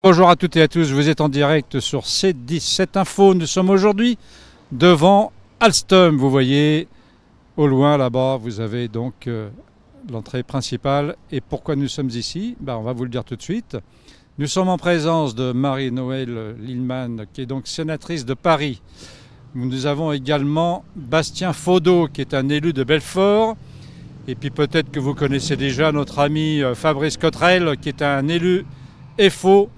Bonjour à toutes et à tous, vous êtes en direct sur C17 Info. Nous sommes aujourd'hui devant Alstom. Vous voyez au loin là-bas, vous avez donc l'entrée principale. Et pourquoi nous sommes ici? On va vous le dire tout de suite. Nous sommes en présence de Marie-Noëlle Lienemann, qui est donc sénatrice de Paris. Nous avons également Bastien Faudeau, qui est un élu de Belfort. Et puis peut-être que vous connaissez déjà notre ami Fabrice Cottrel, qui est un élu FO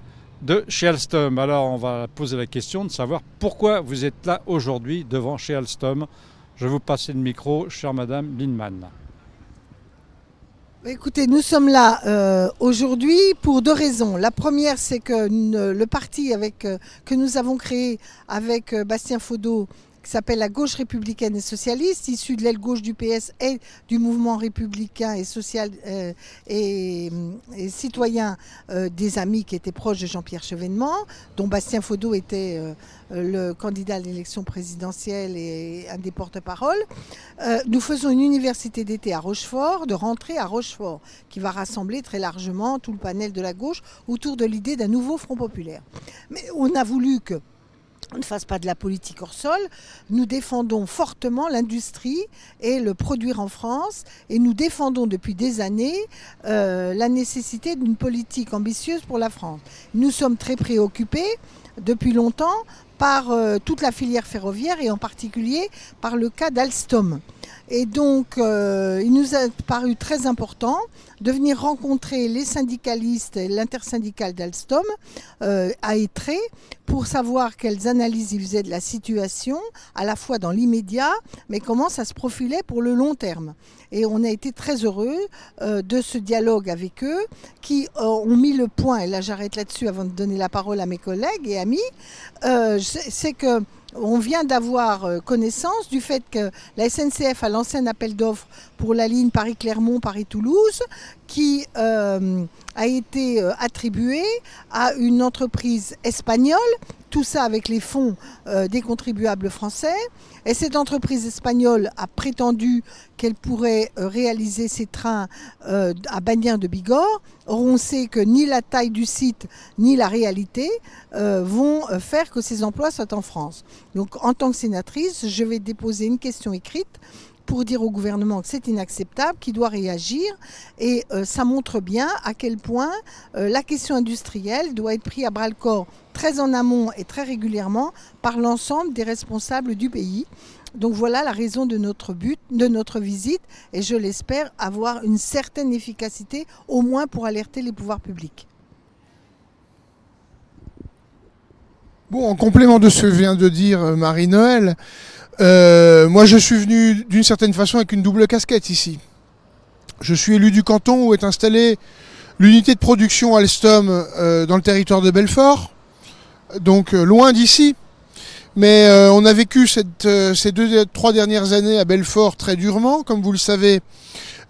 de chez Alstom. Alors on va poser la question de savoir pourquoi vous êtes là aujourd'hui devant chez Alstom. Je vais vous passer le micro, chère Madame Lienemann. Écoutez, nous sommes là aujourd'hui pour deux raisons. La première, c'est que le parti que nous avons créé avec Bastien Faudeau, qui s'appelle la Gauche républicaine et socialiste, issue de l'aile gauche du PS et du mouvement républicain et social et citoyen des Amis qui étaient proches de Jean-Pierre Chevènement, dont Bastien Faudeau était le candidat à l'élection présidentielle et un des porte-parole. Nous faisons une université d'été à Rochefort, de rentrée à Rochefort, qui va rassembler très largement tout le panel de la gauche autour de l'idée d'un nouveau Front populaire. Mais on a voulu que on ne fasse pas de la politique hors sol. Nous défendons fortement l'industrie et le produire en France. Et nous défendons depuis des années la nécessité d'une politique ambitieuse pour la France. Nous sommes très préoccupés depuis longtemps par toute la filière ferroviaire et en particulier par le cas d'Alstom. Et donc, il nous a paru très important de venir rencontrer les syndicalistes et l'intersyndicale d'Alstom à Étré pour savoir quelles analyses ils faisaient de la situation, à la fois dans l'immédiat, mais comment ça se profilait pour le long terme. Et on a été très heureux de ce dialogue avec eux qui ont mis le point, et là j'arrête là-dessus avant de donner la parole à mes collègues et amis, c'est que on vient d'avoir connaissance du fait que la SNCF a lancé un appel d'offres pour la ligne Paris-Clermont, Paris-Toulouse, qui a été attribué à une entreprise espagnole, tout ça avec les fonds des contribuables français. Et cette entreprise espagnole a prétendu qu'elle pourrait réaliser ses trains à Bagnères de Bigorre. Or, on sait que ni la taille du site ni la réalité vont faire que ces emplois soient en France. Donc, en tant que sénatrice, je vais déposer une question écrite pour dire au gouvernement que c'est inacceptable, qu'il doit réagir. Et ça montre bien à quel point la question industrielle doit être prise à bras-le-corps très en amont et très régulièrement par l'ensemble des responsables du pays. Donc voilà la raison de notre but, de notre visite, et je l'espère avoir une certaine efficacité, au moins pour alerter les pouvoirs publics. Bon, en complément de ce que vient de dire Marie-Noëlle, moi je suis venu d'une certaine façon avec une double casquette ici. Je suis élu du canton où est installée l'unité de production Alstom dans le territoire de Belfort, donc loin d'ici. Mais on a vécu ces 3 dernières années à Belfort très durement. Comme vous le savez,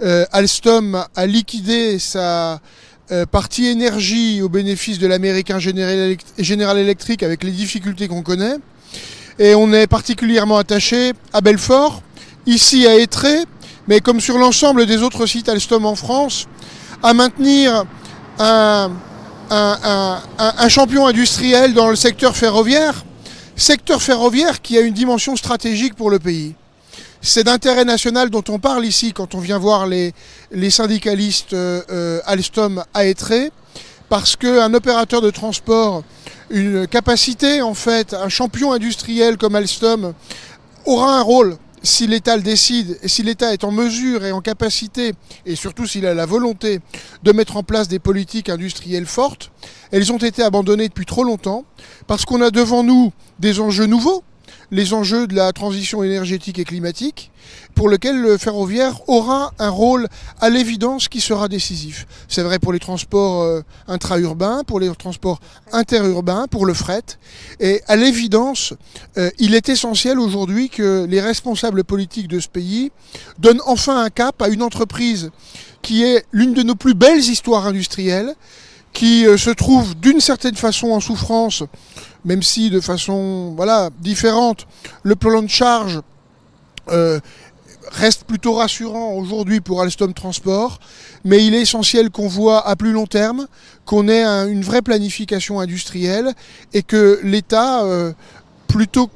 Alstom a liquidé sa partie énergie au bénéfice de l'américain General Electric avec les difficultés qu'on connaît. Et on est particulièrement attaché à Belfort, ici à Étré, mais comme sur l'ensemble des autres sites Alstom en France, à maintenir un champion industriel dans le secteur ferroviaire qui a une dimension stratégique pour le pays. C'est d'intérêt national dont on parle ici quand on vient voir les syndicalistes Alstom à Étré, parce qu'un opérateur de transport, une capacité en fait, un champion industriel comme Alstom aura un rôle si l'État le décide et si l'État est en mesure et en capacité, et surtout s'il a la volonté de mettre en place des politiques industrielles fortes. Elles ont été abandonnées depuis trop longtemps parce qu'on a devant nous des enjeux nouveaux, les enjeux de la transition énergétique et climatique, pour lequel le ferroviaire aura un rôle à l'évidence qui sera décisif. C'est vrai pour les transports intra-urbains, pour les transports interurbains, pour le fret. Et à l'évidence, il est essentiel aujourd'hui que les responsables politiques de ce pays donnent enfin un cap à une entreprise qui est l'une de nos plus belles histoires industrielles, qui se trouve d'une certaine façon en souffrance, même si de façon différente, le plan de charge reste plutôt rassurant aujourd'hui pour Alstom Transport, mais il est essentiel qu'on voit à plus long terme, qu'on ait une vraie planification industrielle et que l'État, plutôt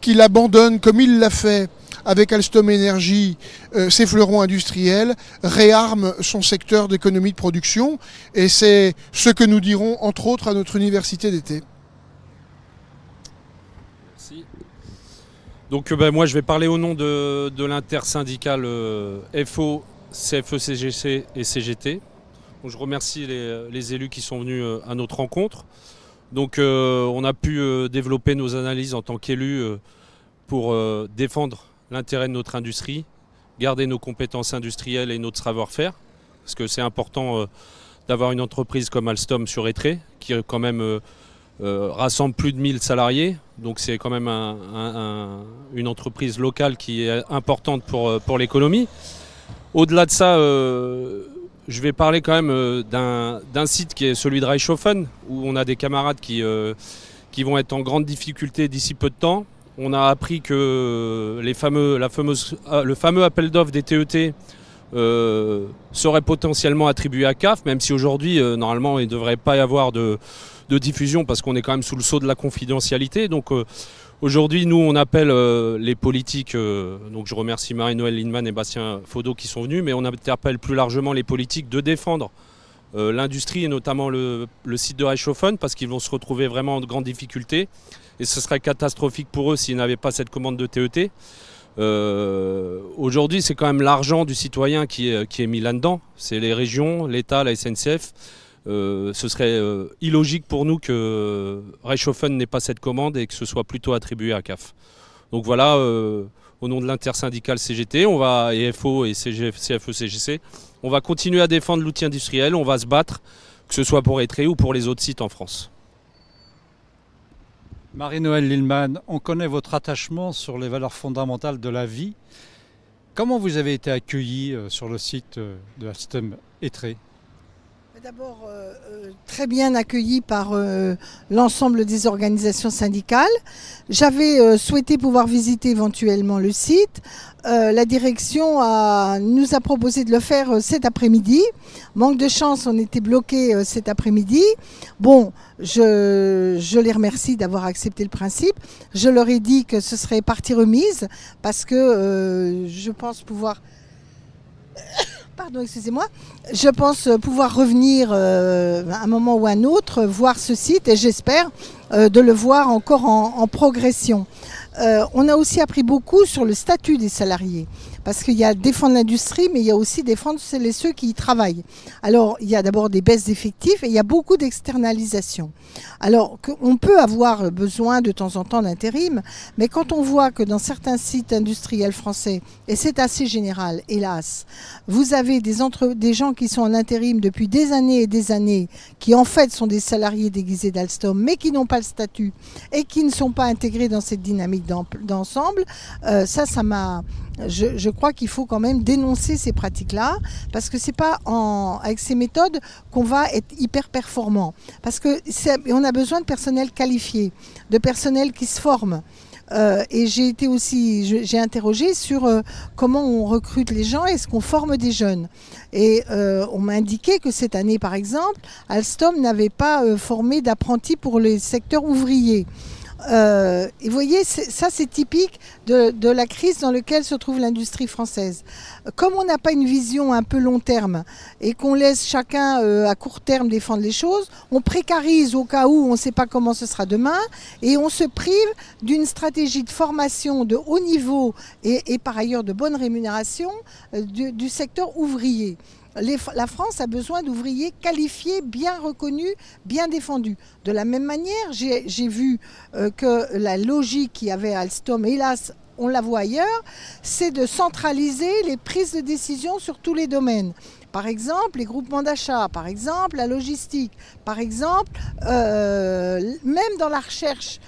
qu'il abandonne comme il l'a fait avec Alstom Énergie, ses fleurons industriels, réarme son secteur d'économie de production. Et c'est ce que nous dirons, entre autres, à notre université d'été. Merci. Donc moi, je vais parler au nom de l'intersyndicale FO, CFE-CGC et CGT. Donc, je remercie les élus qui sont venus à notre rencontre. Donc on a pu développer nos analyses en tant qu'élus pour défendre l'intérêt de notre industrie, garder nos compétences industrielles et notre savoir-faire, parce que c'est important d'avoir une entreprise comme Alstom sur Étré, qui quand même rassemble plus de 1000 salariés, donc c'est quand même une entreprise locale qui est importante pour l'économie. Au-delà de ça, je vais parler quand même d'un site qui est celui de Reichshofen, où on a des camarades qui vont être en grande difficulté d'ici peu de temps. On a appris que le fameux appel d'offres des TET serait potentiellement attribué à CAF, même si aujourd'hui, normalement, il ne devrait pas y avoir de diffusion parce qu'on est quand même sous le sceau de la confidentialité. Donc aujourd'hui, nous, on appelle les politiques, donc je remercie Marie-Noëlle Lindemann et Bastien Faudot qui sont venus, mais on appelle plus largement les politiques de défendre l'industrie et notamment le site de Reichshofen parce qu'ils vont se retrouver vraiment en grande difficulté. Et ce serait catastrophique pour eux s'ils n'avaient pas cette commande de TET. Aujourd'hui, c'est quand même l'argent du citoyen qui est mis là-dedans. C'est les régions, l'État, la SNCF. Ce serait illogique pour nous que Reichshofen n'ait pas cette commande et que ce soit plutôt attribué à CAF. Donc voilà, au nom de l'intersyndicale CGT, et FO et CFE-CGC, on va continuer à défendre l'outil industriel, on va se battre, que ce soit pour Étré ou pour les autres sites en France. Marie-Noëlle Lindemann, on connaît votre attachement sur les valeurs fondamentales de la vie. Comment vous avez été accueilli sur le site de Alstom Étré ? D'abord, très bien accueilli par l'ensemble des organisations syndicales. J'avais souhaité pouvoir visiter éventuellement le site. La direction nous a proposé de le faire cet après-midi. Manque de chance, on était bloqués cet après-midi. Bon, je les remercie d'avoir accepté le principe. Je leur ai dit que ce serait partie remise parce que je pense pouvoir... Pardon, excusez-moi. Je pense pouvoir revenir à un moment ou à un autre, voir ce site et j'espère de le voir encore en progression. On a aussi appris beaucoup sur le statut des salariés. Parce qu'il y a défendre l'industrie, mais il y a aussi défendre ceux qui y travaillent. Alors, il y a d'abord des baisses d'effectifs et il y a beaucoup d'externalisation. Alors, on peut avoir besoin de temps en temps d'intérim, mais quand on voit que dans certains sites industriels français, et c'est assez général, hélas, vous avez des gens qui sont en intérim depuis des années et des années, qui en fait sont des salariés déguisés d'Alstom, mais qui n'ont pas le statut et qui ne sont pas intégrés dans cette dynamique d'ensemble, ça m'a... Je crois qu'il faut quand même dénoncer ces pratiques-là, parce que c'est pas avec ces méthodes qu'on va être hyper performant. Parce que on a besoin de personnel qualifié, de personnel qui se forme. Et j'ai interrogé sur comment on recrute les gens, est-ce qu'on forme des jeunes. Et on m'a indiqué que cette année, par exemple, Alstom n'avait pas formé d'apprentis pour les secteurs ouvriers. Et vous voyez, ça c'est typique de la crise dans laquelle se trouve l'industrie française. Comme on n'a pas une vision un peu long terme et qu'on laisse chacun à court terme défendre les choses, on précarise au cas où on ne sait pas comment ce sera demain et on se prive d'une stratégie de formation de haut niveau et par ailleurs de bonne rémunération du secteur ouvrier. La France a besoin d'ouvriers qualifiés, bien reconnus, bien défendus. De la même manière, j'ai vu que la logique qu'il y avait à Alstom, hélas, on la voit ailleurs, c'est de centraliser les prises de décision sur tous les domaines. Par exemple, les groupements d'achat, par exemple, la logistique, par exemple, même dans la recherche.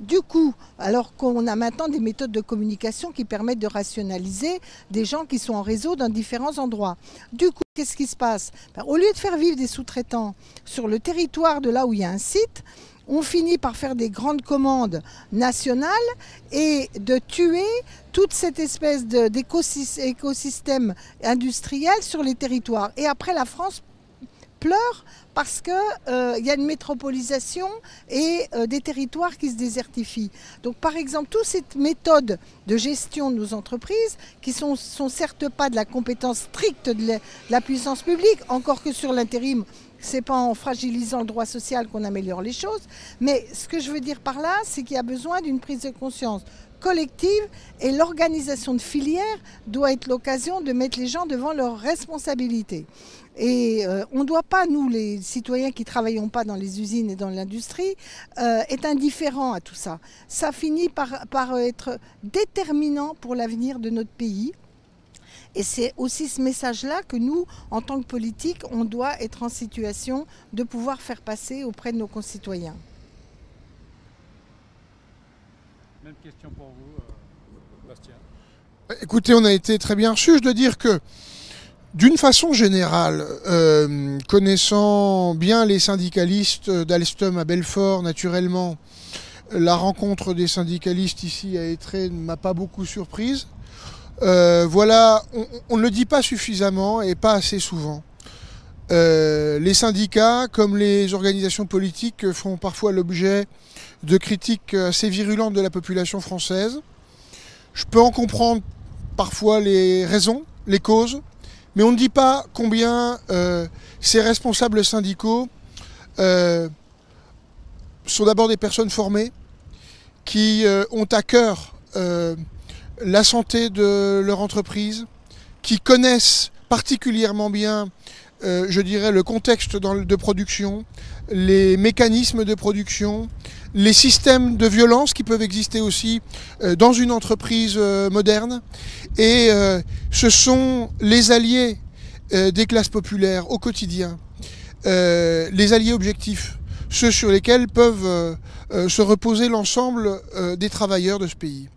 Du coup, alors qu'on a maintenant des méthodes de communication qui permettent de rationaliser des gens qui sont en réseau dans différents endroits. Du coup, qu'est-ce qui se passe ? Au lieu de faire vivre des sous-traitants sur le territoire de là où il y a un site, on finit par faire des grandes commandes nationales et de tuer toute cette espèce d'écosystème industriel sur les territoires. Et après, la France pleure parce qu'il y a une métropolisation et des territoires qui se désertifient. Donc par exemple, toutes ces méthodes de gestion de nos entreprises, qui sont certes pas de la compétence stricte de la puissance publique, encore que sur l'intérim, c'est pas en fragilisant le droit social qu'on améliore les choses, mais ce que je veux dire par là, c'est qu'il y a besoin d'une prise de conscience collective et l'organisation de filières doit être l'occasion de mettre les gens devant leurs responsabilités. Et on ne doit pas, nous les citoyens qui ne travaillons pas dans les usines et dans l'industrie, être indifférents à tout ça. Ça finit par être déterminant pour l'avenir de notre pays. Et c'est aussi ce message-là que nous, en tant que politiques, on doit être en situation de pouvoir faire passer auprès de nos concitoyens. Même question pour vous, Bastien. Écoutez, on a été très bien reçus. Je dois dire que, d'une façon générale, connaissant bien les syndicalistes d'Alstom à Belfort, naturellement, la rencontre des syndicalistes ici à Étré ne m'a pas beaucoup surprise. Voilà, on ne le dit pas suffisamment et pas assez souvent. Les syndicats, comme les organisations politiques, font parfois l'objet de critiques assez virulentes de la population française. Je peux en comprendre parfois les raisons, les causes, mais on ne dit pas combien ces responsables syndicaux sont d'abord des personnes formées qui ont à cœur la santé de leur entreprise, qui connaissent particulièrement bien, je dirais, le contexte de production, les mécanismes de production, les systèmes de violence qui peuvent exister aussi dans une entreprise moderne. Et ce sont les alliés des classes populaires au quotidien, les alliés objectifs, ceux sur lesquels peuvent se reposer l'ensemble des travailleurs de ce pays.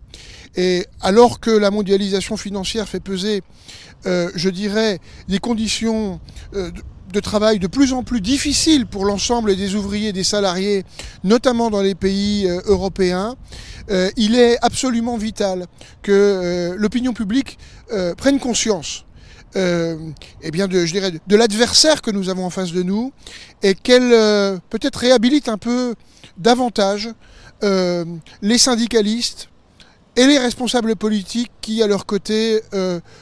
Et alors que la mondialisation financière fait peser, je dirais, des conditions de travail de plus en plus difficiles pour l'ensemble des ouvriers et des salariés, notamment dans les pays européens, il est absolument vital que l'opinion publique prenne conscience eh bien je dirais, de l'adversaire que nous avons en face de nous et qu'elle peut-être réhabilite un peu davantage les syndicalistes et les responsables politiques qui, à leur côté,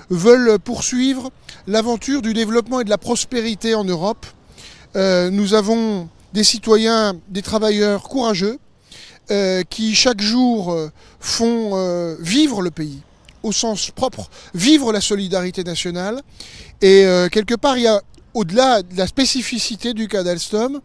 veulent poursuivre l'aventure du développement et de la prospérité en Europe. Nous avons des citoyens, des travailleurs courageux qui, chaque jour, font vivre le pays, au sens propre, vivre la solidarité nationale. Et quelque part, il y a, au-delà de la spécificité du cas d'Alstom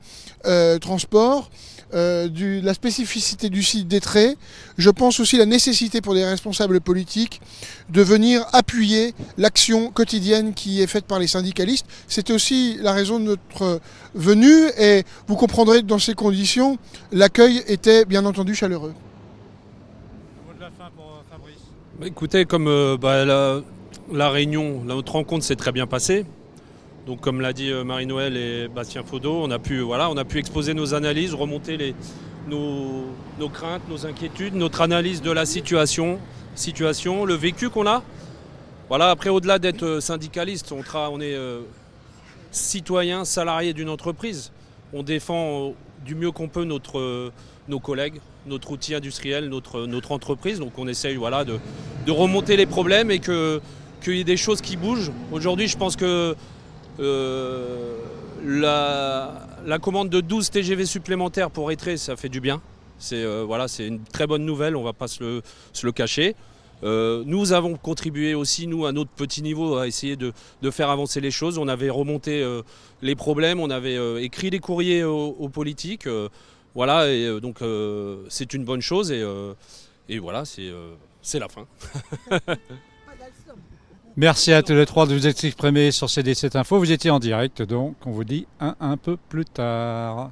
Transport, la spécificité du site d'Étré, je pense aussi la nécessité pour des responsables politiques de venir appuyer l'action quotidienne qui est faite par les syndicalistes. C'était aussi la raison de notre venue et vous comprendrez que dans ces conditions, l'accueil était bien entendu chaleureux. Le mot de la fin pour Fabrice. Écoutez, comme la réunion, notre rencontre s'est très bien passée. Donc comme l'a dit Marie-Noëlle et Bastien Faudot, on a pu exposer nos analyses, remonter nos craintes, nos inquiétudes, notre analyse de la situation, le vécu qu'on a. Voilà, après au-delà d'être syndicaliste, on est citoyen, salarié d'une entreprise. On défend du mieux qu'on peut nos collègues, notre outil industriel, notre entreprise. Donc on essaye de remonter les problèmes et qu'il y ait des choses qui bougent. Aujourd'hui, je pense que la commande de 12 TGV supplémentaires pour Étré, ça fait du bien. C'est une très bonne nouvelle, on ne va pas se le cacher. Nous avons contribué aussi, nous, à notre petit niveau, à essayer de faire avancer les choses. On avait remonté les problèmes, on avait écrit des courriers aux politiques. Donc c'est une bonne chose et voilà, c'est la fin. Merci à tous les trois de vous être exprimés sur CD7 Info. Vous étiez en direct, donc on vous dit un peu plus tard.